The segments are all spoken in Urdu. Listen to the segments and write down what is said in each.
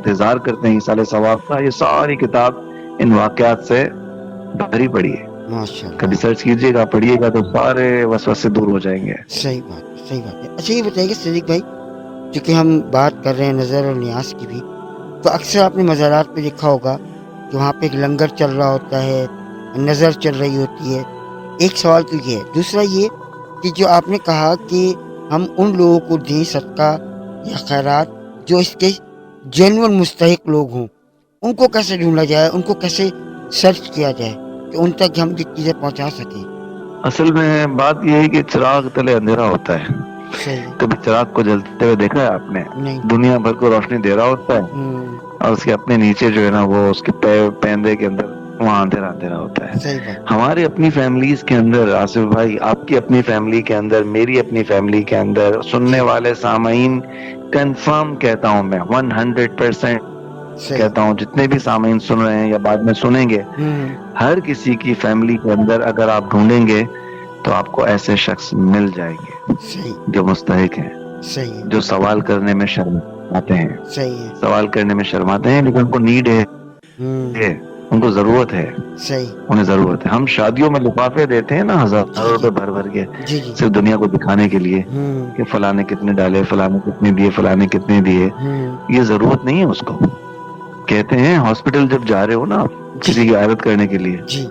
انتظار کرتے ہیں ایصال ثواب کا، یہ ساری کتاب ان واقعات سے بھری پڑی ہے. ماشاء کبھی اللہ. سرچ کیجئے گا، پڑھیے گا تو سارے وسوسے دور ہو جائیں گے. صحیح بات ہے، صحیح بات ہے. اچھا یہ بتائیے صدیق بھائی، چونکہ ہم بات کر رہے ہیں نظر اور نیاز کی بھی، تو اکثر آپ نے مزارات پہ دیکھا ہوگا کہ وہاں پہ ایک لنگر چل رہا ہوتا ہے، نظر چل رہی ہوتی ہے. ایک سوال تو یہ ہے. دوسرا یہ کہ جو آپ نے کہا کہ ہم ان لوگوں کو دیں صدقہ یا خیرات جو اس کے جینون مستحق لوگ ہوں، ان کو کیسے ڈھونڈا جائے، ان کو کیسے سرچ کیا جائے کہ ان تک ہم یہ چیزیں پہنچا سکیں؟ اصل میں بات یہ ہے کہ چراغ تلے اندھیرا ہوتا ہے. صحیح ہے. کبھی چراغ کو جلتے ہوئے دیکھا ہے آپ نے؟ نہیں. دنیا بھر کو روشنی دے رہا ہوتا ہے ہوں. اور اس کے اپنے نیچے جو ہے نا وہ اس کے پیندے کے اندر وہاں اندھیرا اندھیرا ہوتا ہے. صحیح بات. ہماری اپنی فیملیز کے اندر، آصف بھائی آپ کی اپنی فیملی کے اندر، میری اپنی فیملی کے اندر، سننے جی. والے سامعین، کنفرم کہتا ہوں میں 100% صحیح. کہتا ہوں، جتنے بھی سامعین سن رہے ہیں یا بعد میں سنیں گے، ہوں. ہر کسی کی فیملی کے اندر اگر آپ ڈھونڈیں گے تو آپ کو ایسے شخص مل جائیں گے صحیح. جو مستحق ہیں، صحیح ہے. جو سوال کرنے میں شرماتے ہیں. صحیح ہے. سوال کرنے میں شرماتے ہیں لیکن ان کو نیڈ ہے، ہوں. ان کو ضرورت ہے، صحیح. انہیں ضرورت ہے. ہم شادیوں میں لفافے دیتے ہیں نا جی ہزاروں جی روپے بھر بھر کے، جی جی. صرف دنیا کو دکھانے کے لیے ہوں. کہ فلاں نے کتنے ڈالے، فلاں نے کتنے دیے، فلاں نے کتنے دیے. ہوں. یہ ضرورت نہیں ہے اس کو. کہتے ہیں ہاسپٹل جب جا رہے ہو نا آپ جی کسی جی کی عیادت کرنے کے لیے، جی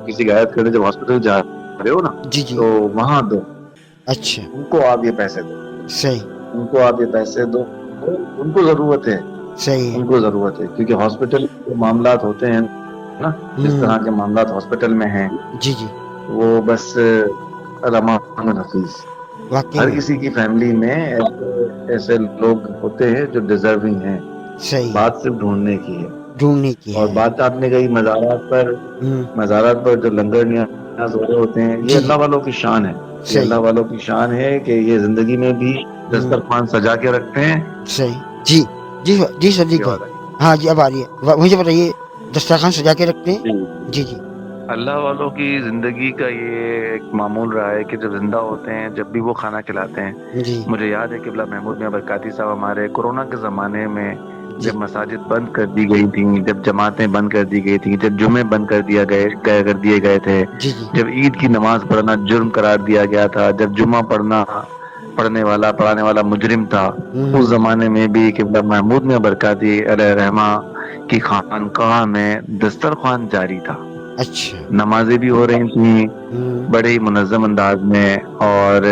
کسی کی عیادت کرنے جب ہاسپٹل جا رہے ہو نا جی جی. تو وہاں دو، اچھا. ان کو آپ یہ پیسے دو، صحیح. ان کو آپ یہ پیسے دو، ان کو ضرورت ہے، صحیح ہے. ان کو ضرورت ہے. کیونکہ ہاسپٹل کے معاملات ہوتے ہیں نا، جس ہوں. طرح کے معاملات ہاسپٹل میں ہیں، جی جی. وہ بس رحمان الحفیظ. واقعی ہر میں. کسی کی فیملی میں ایسے لوگ ہوتے ہیں جو ڈیزرونگ ہیں. صحیح ہے. بات صرف ڈھونڈنے کی ہے. ڈھونڈنے کی اور ہے. بات آپ نے کہی ہوں. مزارات پر جو لنگر نیاز ہو رہے ہوتے ہیں، یہ جی جی. اللہ والوں کی شان ہے. یہ صحیح. اللہ والوں کی شان ہے کہ یہ زندگی میں بھی دسترخوان سجا کے رکھتے ہیں. صحیح. جی جی جی صدیق بھائی. ہاں جی اب آ رہی ہے، مجھے بتائیے. دسترخوان سجا کے رکھتے ہیں. جی جی. اللہ والوں کی زندگی کا یہ ایک معمول رہا ہے کہ جب زندہ ہوتے ہیں، جب بھی وہ کھانا کھلاتے ہیں. جی مجھے یاد ہے کہ قبلہ محمود میاں برکاتی صاحب ہمارے کورونا کے زمانے میں جی جب مساجد بند کر دی گئی تھیں، جب جماعتیں بند کر دی گئی تھیں، جب جمعے بند کر دیے گئے تھے، جی جی. جب عید کی نماز پڑھنا جرم قرار دیا گیا تھا، جب جمعہ پڑھانے والا مجرم تھا، اس ہوں. زمانے میں بھی قبلہ محمود میاں برکاتی علیہ رحمہ کی خانقاہ میں دسترخوان جاری تھا. اچھا. نمازیں بھی ہو رہی تھیں ہوں. بڑے ہی منظم انداز میں، اور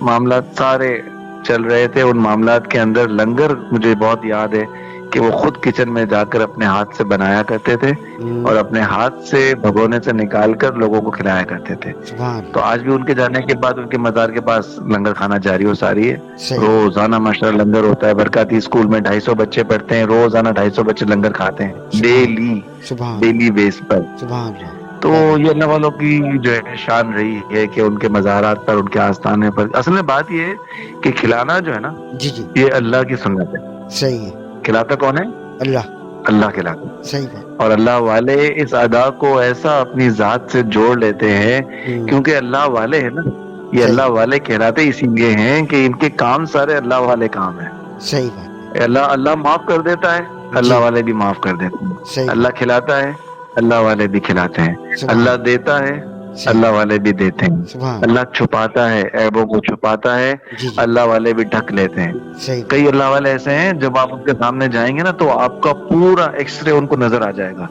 معاملات سارے چل رہے تھے. ان معاملات کے اندر لنگر مجھے بہت یاد ہے کہ وہ خود کچن میں جا کر اپنے ہاتھ سے بنایا کرتے تھے ہوں. اور اپنے ہاتھ سے بھگونے سے نکال کر لوگوں کو کھلایا کرتے تھے. سبحان تو اللہ. آج بھی ان کے جانے کے بعد ان کے مزار کے پاس لنگر کھانا جاری و ساری ہے. صحیح. روزانہ ماشاءاللہ لنگر ہوتا ہے. برکاتی اسکول میں 250 بچے پڑھتے ہیں، روزانہ 250 بچے لنگر کھاتے ہیں، سبحان سبحان ڈیلی بیس پر. سبحان اللہ. تو کیا بات. یہ اللہ والوں کی جو ہے شان رہی ہے کہ ان کے مزارات پر، ان کے آستانے پر، اصل میں بات یہ ہے کہ کھلانا جو ہے نا، جی جی. یہ اللہ کی سنت ہے. صحیح ہے. کھلاتا کون ہے؟ اللہ. اللہ کھلاتا. صحیح بات. اور اللہ والے اس ادا کو ایسا اپنی ذات سے جوڑ لیتے ہیں ہوں. کیونکہ اللہ والے ہیں نا. یہ صحیح. اللہ والے کہلاتے اسی لیے ہیں کہ ان کے کام سارے اللہ والے کام ہیں. صحیح بات ہے. اللہ معاف کر دیتا ہے، اللہ جی. والے بھی معاف کر دیتے ہیں. صحیح اللہ بات. کھلاتا ہے، اللہ والے بھی کھلاتے ہیں. سبحان. اللہ دیتا ہے، صحیح. اللہ والے بھی دیتے ہیں. سبحان. اللہ چھپاتا ہے، عیبوں کو چھپاتا ہے، جی جی. اللہ والے بھی ڈھک لیتے ہیں. صحیح کئی بات. اللہ والے ایسے ہیں جب آپ ان کے سامنے جائیں گے نا تو آپ کا پورا ایکس رے ان کو نظر آ جائے گا.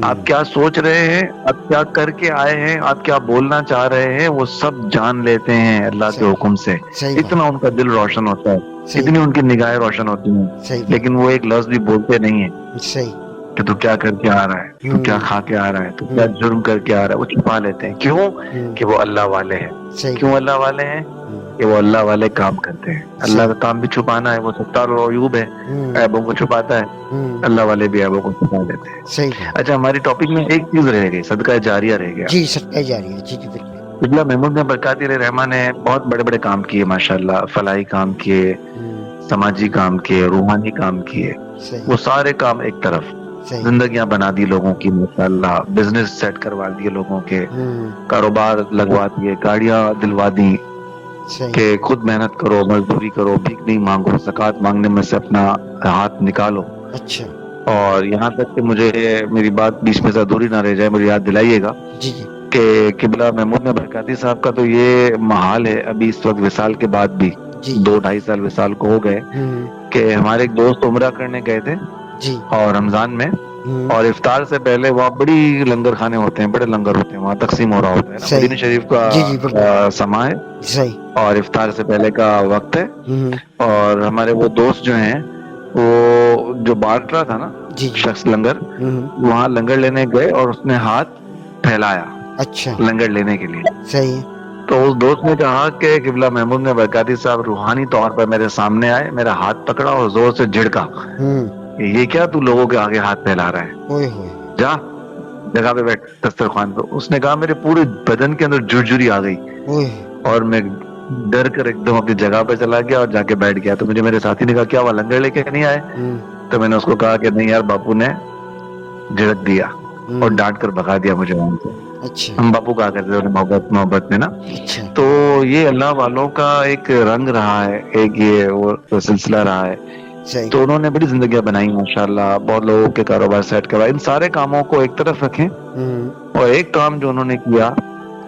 آپ کیا سوچ رہے ہیں، آپ کیا کر کے آئے ہیں، آپ کیا بولنا چاہ رہے ہیں، وہ سب جان لیتے ہیں اللہ کے صحیح. حکم سے. صحیح بات. اتنا ان کا دل روشن ہوتا ہے، صحیح اتنی بات. ان کی نگاہیں روشن ہوتی ہیں، صحیح بات. لیکن وہ ایک لفظ بھی بولتے نہیں ہیں صحیح. کہ تو کیا کر کے آ رہا ہے، تو کیا ہوں. کھا کے آ رہا ہے، تو کیا ہوں. جرم کر کے آ رہا ہے. وہ چھپا لیتے ہیں. کیوں؟ ہوں. کہ وہ اللہ والے ہیں. صحیح کیوں بات. اللہ والے ہیں؟ ہوں. کہ وہ اللہ والے کام کرتے ہیں. اللہ صحیح. کا کام بھی چھپانا ہے، وہ ستار العیوب ہے، ہوں. عیبوں کو چھپاتا ہے. ہوں. اللہ والے بھی عیبوں کو چھپا لیتے ہیں. صحیح بات. اچھا، ہماری ٹاپک میں ایک چیز رہ گئی، صدقہ جاریہ رہ گیا. جی صدقہ جاریہ. جی جی بالکل. قبلہ محمود میاں برکاتی علیہ رحمہ نے بہت بڑے بڑے کام کیے ماشاءاللہ. فلاحی کام کیے، ہوں. سماجی کام کیے، روحانی کام کیے. صحیح. وہ سارے کام ایک طرف، صحیح. زندگیاں بنا دی لوگوں کی ماشاءاللہ، بزنس سیٹ کروا دیے لوگوں کے، ہوں. کاروبار لگوا دیے، گاڑیاں دلوا دی. صحیح کہ خود محنت کرو, مزدوری کرو, بھیک نہیں مانگو, زکوٰۃ مانگنے میں سے اپنا ہاتھ نکالو. اچھا اور یہاں تک کہ مجھے میری بات بیچ میں سے ادھوری نہ رہ جائے, مجھے یاد دلائیے گا جی جی کہ قبلہ محمود برکاتی صاحب کا تو یہ محال ہے ابھی اس وقت وصال کے بعد بھی, جی 2-2.5 سال وصال کو ہو گئے, کہ ہمارے ایک دوست عمرہ کرنے گئے تھے جی اور رمضان میں, اور افطار سے پہلے وہاں بڑی لنگر خانے ہوتے ہیں, بڑے لنگر ہوتے ہیں, وہاں تقسیم ہو رہا ہوتا ہے نا, صحیح مدینہ شریف کا جی جی بالکل سما ہے صحیح اور افطار سے پہلے کا وقت ہے. اور ہمارے وہ دوست جو ہیں وہ جو بانٹ رہا تھا نا جی جی شخص لنگر, وہاں لنگر لینے گئے اور اس نے ہاتھ پھیلایا اچھا لنگر لینے کے لیے. صحیح تو اس دوست نے کہا کہ قبلہ محمود نے برکاتی صاحب روحانی طور پر میرے سامنے آئے, میرا ہاتھ پکڑا اور زور سے جھڑکا, یہ کیا تو لوگوں کے آگے ہاتھ پھیلا رہا ہے, ہوئے ہوئے جا جگہ پہ بیٹھ دسترخوان پہ. اس نے کہا میرے پورے بدن کے اندر جھرجھری آ گئی ہوئے اور میں ڈر کر ایک دم اپنی جگہ پہ چلا گیا اور جا کے بیٹھ گیا. تو مجھے میرے ساتھی نے کہا کیا وہ لنگر لے کے نہیں آئے؟ تو میں نے اس کو کہا کہ نہیں یار, باپو نے جھڑک دیا اور ڈانٹ کر بھگا دیا مجھے وہاں سے. اچھا ہم باپو کہا کرتے تھے محبت میں نا. اچھا تو یہ اللہ والوں کا ایک رنگ رہا ہے, ایک یہ وہ سلسلہ رہا ہے. صحیح تو انہوں نے بڑی زندگیاں بنائی ماشاءاللہ, بہت لوگوں کے کاروبار سیٹ کروائے. ان سارے کاموں کو ایک طرف رکھیں اور ایک کام جو انہوں نے کیا,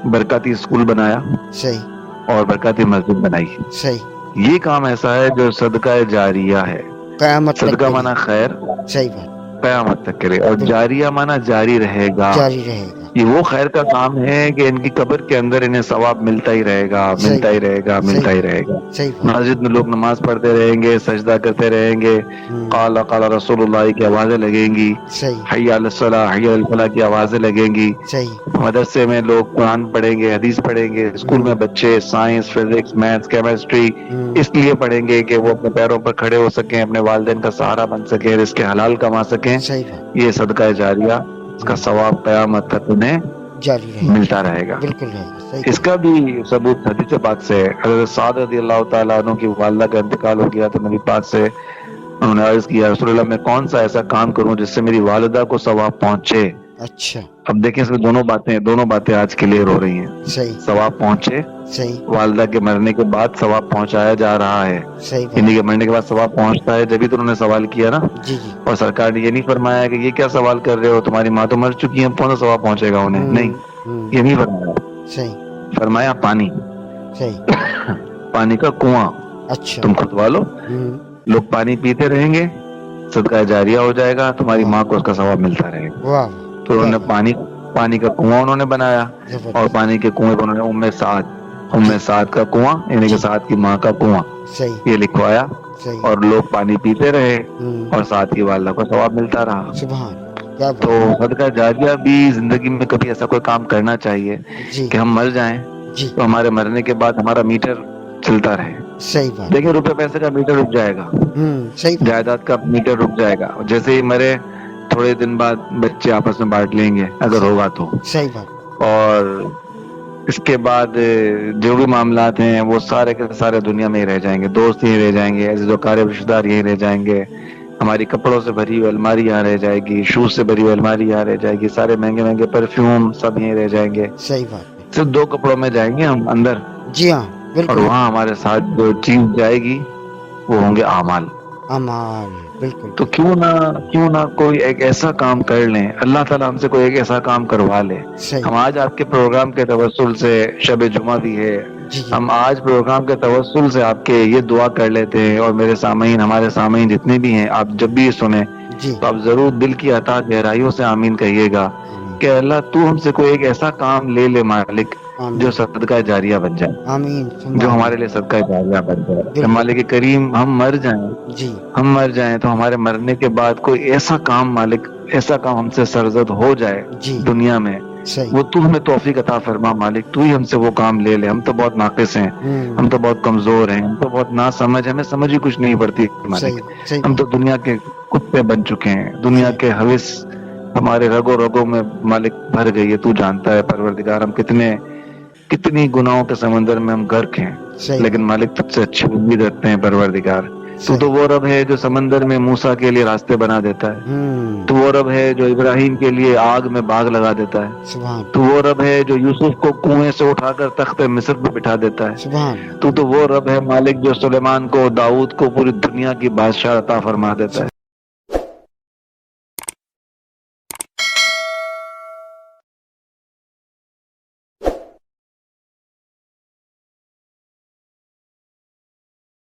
برکاتی اسکول بنایا صحیح اور برکاتی مسجد بنائی. صحیح یہ کام ایسا ہے جو صدقہ جاریہ ہے. قیامت تک صدقہ کے مانا لیے. خیر, صحیح بات قیامت تک کرے, اور جاریہ مانا جاری رہے گا. جاری رہے گا. یہ وہ خیر کا کام ہے کہ ان کی قبر کے اندر انہیں ثواب ملتا ہی رہے گا, ملتا ہی رہے گا, ملتا ہی رہے گا. صحیح بات مسجد میں لوگ نماز پڑھتے رہیں گے, سجدہ کرتے رہیں گے, قال قال رسول اللہ کی آوازیں لگیں گی, صحیح حی علی الصلاح حی علی الفلاح کی آوازیں لگیں گی. صحیح مدرسے میں لوگ قرآن پڑھیں گے, حدیث پڑھیں گے. اسکول میں بچے سائنس, فزکس, میتھس, کیمسٹری اس لیے پڑھیں گے کہ وہ اپنے پیروں پر کھڑے ہو سکیں, اپنے والدین کا سہارا بن سکیں, رزق حلال کما سکیں. صحیح بات یہ صدقہ جاریہ, اس کا ثواب قیامت تک انہیں جاری رہے گا, ملتا رہے گا. بالکل رہے گا. صحیح اس کا بھی ثبوت حدیث پاک سے ہے. حضرت سعد رضی اللہ تعالیٰ عنہ کی والدہ کا انتقال ہو گیا تو نبی پاک سے انہوں نے عرض کیا, رسول اللہ میں کون سا ایسا کام کروں جس سے میری والدہ کو ثواب پہنچے. اچھا اب دیکھیں اس میں دونوں باتیں آج کلیئر ہو رہی ہیں. صحیح ثواب پہنچے, صحیح والدہ کے مرنے کے بعد ثواب پہنچایا جا رہا ہے. صحیح انہیں بات کے مرنے کے بعد ثواب پہنچتا ہے, جبھی تو انہوں نے سوال کیا نا. جی جی اور سرکار نے یہ نہیں فرمایا کہ یہ کیا سوال کر رہے ہو, تمہاری ماں تو مر چکی ہے, کون سا ثواب پہنچے گا انہیں. نہیں, یہ نہیں فرمایا. صحیح فرمایا پانی, صحیح پانی کا کنواں اچھا تم کھدوا لو, لوگ پانی پیتے رہیں گے, صدقہ جاریہ ہو جائے گا, تمہاری ماں کو اس کا ثواب ملتا رہے گا. واہ تو انہوں نے پانی کا کنواں انہوں نے بنایا, اور پانی کے کنویں پر انہوں نے ام سعد کا کنواں, یعنی کہ سعد کی ماں کا کنواں صحیح یہ لکھوایا, صحیح اور لوگ پانی پیتے رہے اور سعد کی والدہ کو ثواب ملتا رہا. سبحان کیا تو صدقہ جاریہ بھی زندگی میں کبھی ایسا کوئی کام کرنا چاہیے جی کہ ہم مر جائیں جی تو ہمارے مرنے کے بعد ہمارا میٹر چلتا رہے. صحیح بات. دیکھیں روپے پیسے کا میٹر رک جائے گا, صحیح بات. جائیداد کا میٹر رک جائے گا, جیسے ہی مرے تھوڑے دن بعد بچے آپس میں بانٹ لیں گے اگر ہوگا تو. صحیح بات. اور اس کے بعد جو بھی معاملات ہیں وہ سارے کے سارے دنیا میں ہی رہ جائیں گے, دوست یہیں رہ جائیں گے, عزیز و اقارب رشتہ دار یہیں رہ جائیں گے, ہماری کپڑوں سے بھری ہوئی الماری یہاں رہ جائے گی, شوز سے بھری ہوئی الماری یہاں رہ جائے گی, سارے مہنگے مہنگے پرفیوم سب یہیں رہ جائیں گے. صحیح بات. صرف 2 کپڑوں میں جائیں گے ہم اندر. جی ہاں بالکل. اور وہاں ہمارے ساتھ جو چیز جائے گی وہ ہوں گے اعمال. بالکل. تو کیوں نہ کوئی ایک ایسا کام کر لیں, اللہ تعالیٰ ہم سے کوئی ایک ایسا کام کروا لے. ہم آج آپ کے پروگرام کے توسل سے, شب جمعہ بھی ہے, ہم آج پروگرام کے توسل سے آپ کے یہ دعا کر لیتے ہیں, اور میرے سامعین, ہمارے سامعین جتنے بھی ہیں, آپ جب بھی یہ سنیں تو آپ ضرور دل کی عطا گہرائیوں سے آمین کہیے گا کہ اللہ تو ہم سے کوئی ایک ایسا کام لے لے مالک جو صدقہ جاریہ بن جائے, آمین, جو ہمارے لیے صدقہ جاریہ بن جائے. مالک کریم ہم مر جائیں تو ہمارے مرنے کے بعد کوئی ایسا کام, مالک ایسا کام ہم سے سرزد ہو جائے دنیا میں, وہ تو ہمیں توفیق عطا فرما مالک, تو ہی ہم سے وہ کام لے لے. ہم تو بہت ناقص ہیں, ہم تو بہت کمزور ہیں, ہم تو بہت ناسمجھ, ہمیں سمجھ ہی کچھ نہیں پڑتی مالک. ہم تو دنیا کے کتے بن چکے ہیں, دنیا کے حوث ہمارے رگوں میں مالک بھر گئی ہے. تو جانتا ہے پروردگار ہم کتنی گناہوں کے سمندر میں ہم غرق ہیں, لیکن مالک تجھ سے اچھی امید رکھتے ہیں پروردگار تو تو وہ رب ہے جو سمندر میں موسیٰ کے لیے راستے بنا دیتا ہے. تو وہ رب ہے جو ابراہیم کے لیے آگ میں باغ لگا دیتا ہے. سبحان تو وہ رب ہے جو یوسف کو کنویں سے اٹھا کر تخت مصر پہ بٹھا دیتا ہے. سبحان تو وہ رب ہے مالک جو سلیمان کو داؤد کو پوری دنیا کی بادشاہ عطا فرما دیتا ہے.